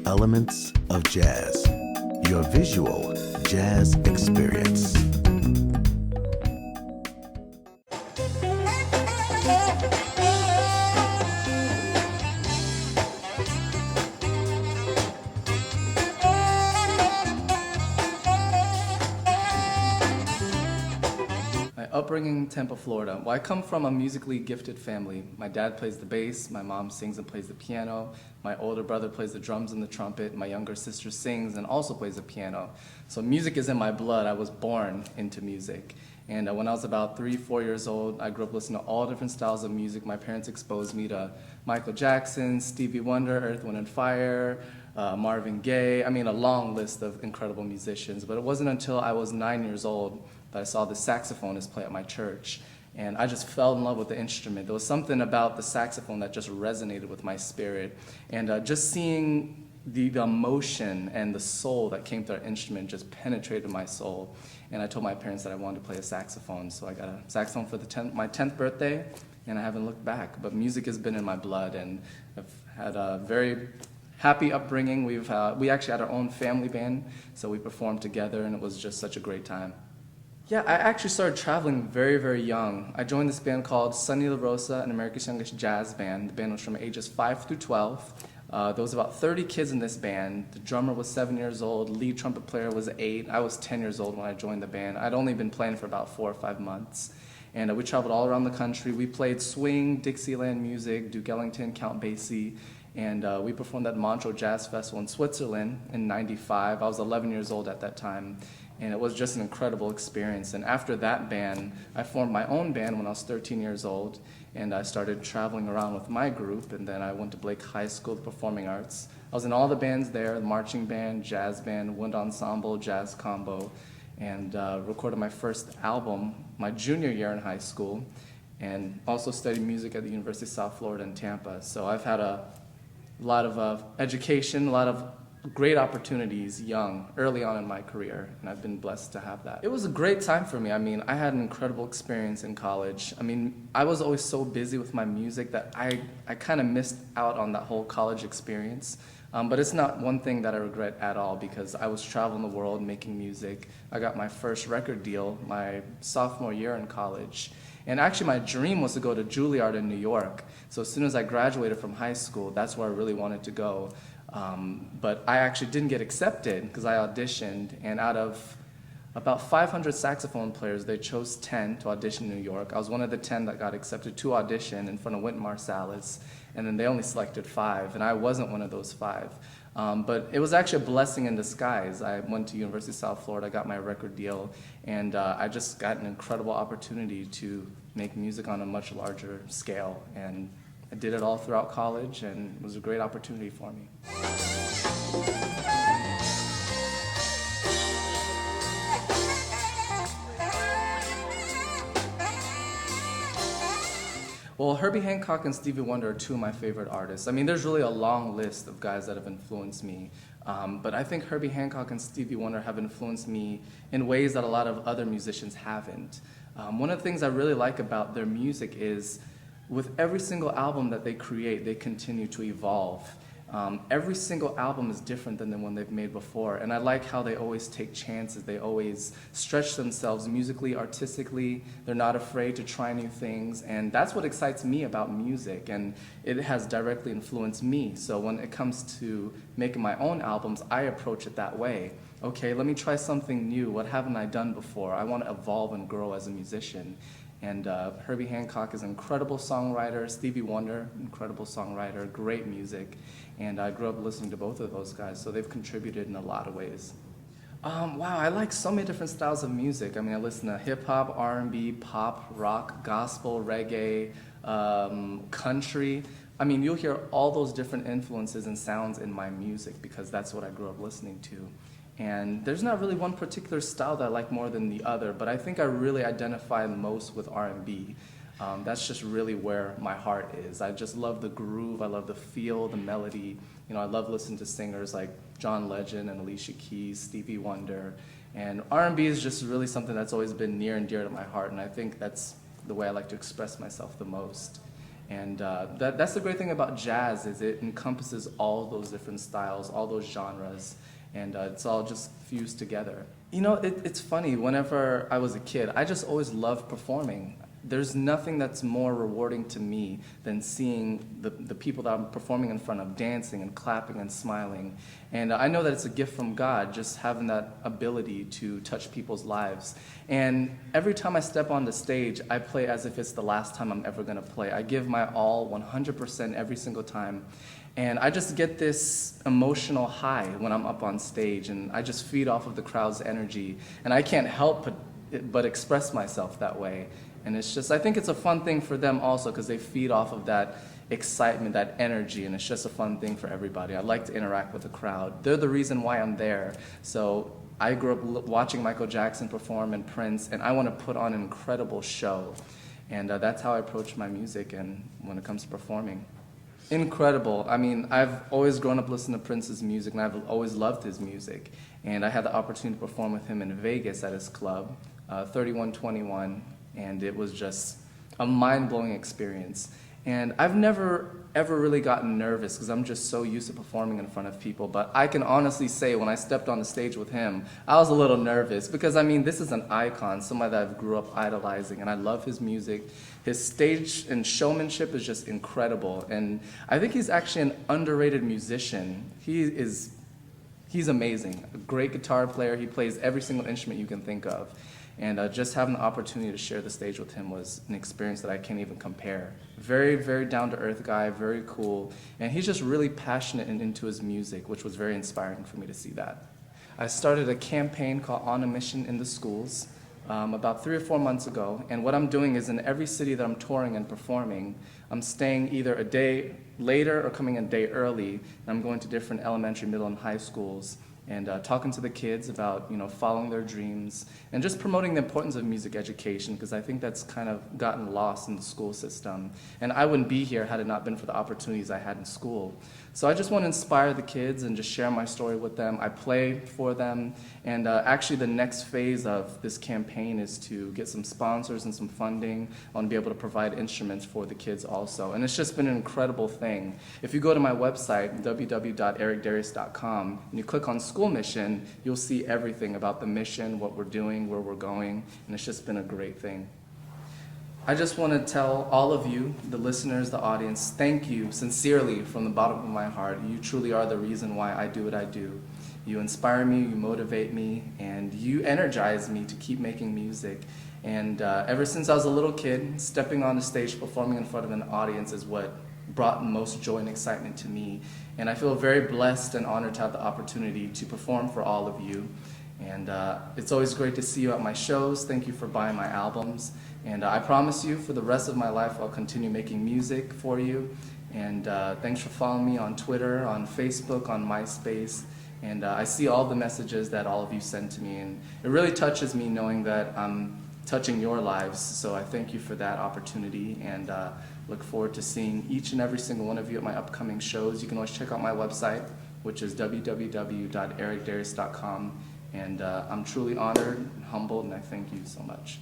Elements of Jazz, your visual jazz experience. My upbringing, Tampa, Florida. Well, I come from a musically gifted family. My dad plays the bass, my mom sings and plays the piano, my older brother plays the drums and the trumpet, my younger sister sings and also plays the piano. So music is in my blood. I was born into music. And when I was about 3, 4 years old, I grew up listening to all different styles of music. My parents exposed me to Michael Jackson, Stevie Wonder, Earth, Wind and Fire, Marvin Gaye. I mean, a long list of incredible musicians. But it wasn't until I was 9 years old that I saw the saxophonist play at my church. And I just fell in love with the instrument. There was something about the saxophone that just resonated with my spirit. And just seeing the emotion and the soul that came through that instrument just penetrated my soul. And I told my parents that I wanted to play a saxophone. So I got a saxophone for my 10th birthday, and I haven't looked back. But music has been in my blood, and I've had a very happy upbringing. We actually had our own family band, so we performed together, and it was just such a great time. Yeah, I actually started traveling very, very young. I joined this band called Sonny La Rosa, an America's Youngest Jazz Band. The band was from ages 5 through 12. There was about 30 kids in this band. The drummer was 7 years old, lead trumpet player was 8. I was 10 years old when I joined the band. I'd only been playing for about 4 or 5 months. And we traveled all around the country. We played swing, Dixieland music, Duke Ellington, Count Basie. And we performed at Montreux Jazz Festival in Switzerland in '95. I was 11 years old at that time. And it was just an incredible experience. And after that band, I formed my own band when I was 13 years old. And I started traveling around with my group. And then I went to Blake High School of Performing Arts. I was in all the bands there, the marching band, jazz band, wind ensemble, jazz combo. And recorded my first album my junior year in high school. And also studied music at the University of South Florida in Tampa. So I've had a lot of education, a lot of great opportunities early on in my career, and I've been blessed to have that. It was a great time for me. I mean, I had an incredible experience in college. I mean, I was always so busy with my music that I kind of missed out on that whole college experience. But it's not one thing that I regret at all, because I was traveling the world making music. I got my first record deal my sophomore year in college. And actually my dream was to go to Juilliard in New York. So as soon as I graduated from high school, that's where I really wanted to go. But I actually didn't get accepted because I auditioned, and out of about 500 saxophone players, they chose 10 to audition in New York. I was one of the 10 that got accepted to audition in front of Wynton Marsalis, and then they only selected 5, and I wasn't one of those 5. But it was actually a blessing in disguise. I went to University of South Florida, got my record deal, and I just got an incredible opportunity to make music on a much larger scale. And I did it all throughout college, and it was a great opportunity for me. Well, Herbie Hancock and Stevie Wonder are 2 of my favorite artists. I mean, there's really a long list of guys that have influenced me. But I think Herbie Hancock and Stevie Wonder have influenced me in ways that a lot of other musicians haven't. One of the things I really like about their music is with every single album that they create, they continue to evolve. Every single album is different than the one they've made before, and I like how they always take chances. They always stretch themselves musically, artistically. They're not afraid to try new things, and that's what excites me about music, and it has directly influenced me. So when it comes to making my own albums, I approach it that way. Okay, let me try something new. What haven't I done before? I want to evolve and grow as a musician. And Herbie Hancock is an incredible songwriter. Stevie Wonder, incredible songwriter, great music. And I grew up listening to both of those guys, so they've contributed in a lot of ways. Wow, I like so many different styles of music. I mean, I listen to hip-hop, R&B, pop, rock, gospel, reggae, country. I mean, you'll hear all those different influences and sounds in my music because that's what I grew up listening to. And there's not really one particular style that I like more than the other, but I think I really identify most with R&B. That's just really where my heart is. I just love the groove, I love the feel, the melody. You know, I love listening to singers like John Legend and Alicia Keys, Stevie Wonder. And R&B is just really something that's always been near and dear to my heart, and I think that's the way I like to express myself the most. And that's the great thing about jazz, is it encompasses all those different styles, all those genres, and it's all just fused together. You know, it's funny, whenever I was a kid, I just always loved performing. There's nothing that's more rewarding to me than seeing the people that I'm performing in front of dancing and clapping and smiling. And I know that it's a gift from God, just having that ability to touch people's lives. And every time I step on the stage, I play as if it's the last time I'm ever going to play. I give my all 100% every single time. And I just get this emotional high when I'm up on stage, and I just feed off of the crowd's energy. And I can't help but express myself that way. And it's just, I think it's a fun thing for them also, because they feed off of that excitement, that energy, and it's just a fun thing for everybody. I like to interact with the crowd. They're the reason why I'm there. So I grew up watching Michael Jackson perform and Prince, and I want to put on an incredible show. And that's how I approach my music and when it comes to performing. Incredible. I mean, I've always grown up listening to Prince's music, and I've always loved his music. And I had the opportunity to perform with him in Vegas at his club, 3121. And it was just a mind-blowing experience. And I've never, ever really gotten nervous, because I'm just so used to performing in front of people. But I can honestly say, when I stepped on the stage with him, I was a little nervous, because, I mean, this is an icon, somebody that I grew up idolizing, and I love his music. His stage and showmanship is just incredible. And I think he's actually an underrated musician. He's amazing. A great guitar player. He plays every single instrument you can think of. And just having the opportunity to share the stage with him was an experience that I can't even compare. Very, very down-to-earth guy, very cool. And he's just really passionate and into his music, which was very inspiring for me to see that. I started a campaign called On a Mission in the Schools about 3 or 4 months ago. And what I'm doing is, in every city that I'm touring and performing, I'm staying either a day later or coming a day early. And I'm going to different elementary, middle, and high schools, and talking to the kids about, you know, following their dreams, and just promoting the importance of music education, because I think that's kind of gotten lost in the school system. And I wouldn't be here had it not been for the opportunities I had in school. So I just want to inspire the kids and just share my story with them. I play for them, and actually the next phase of this campaign is to get some sponsors and some funding. I want to be able to provide instruments for the kids also. And it's just been an incredible thing. If you go to my website, www.ericdarius.com, and you click on School Mission, you'll see everything about the mission, what we're doing, where we're going, and it's just been a great thing. I just want to tell all of you, the listeners, the audience, thank you sincerely from the bottom of my heart. You truly are the reason why I do what I do. You inspire me, you motivate me, and you energize me to keep making music. And ever since I was a little kid, stepping on the stage, performing in front of an audience is what brought most joy and excitement to me. And I feel very blessed and honored to have the opportunity to perform for all of you. And it's always great to see you at my shows. Thank you for buying my albums. And I promise you, for the rest of my life, I'll continue making music for you. And thanks for following me on Twitter, on Facebook, on MySpace. And I see all the messages that all of you send to me. And it really touches me knowing that I'm touching your lives. So I thank you for that opportunity, and look forward to seeing each and every single one of you at my upcoming shows. You can always check out my website, which is www.ericdarius.com. And I'm truly honored and humbled, and I thank you so much.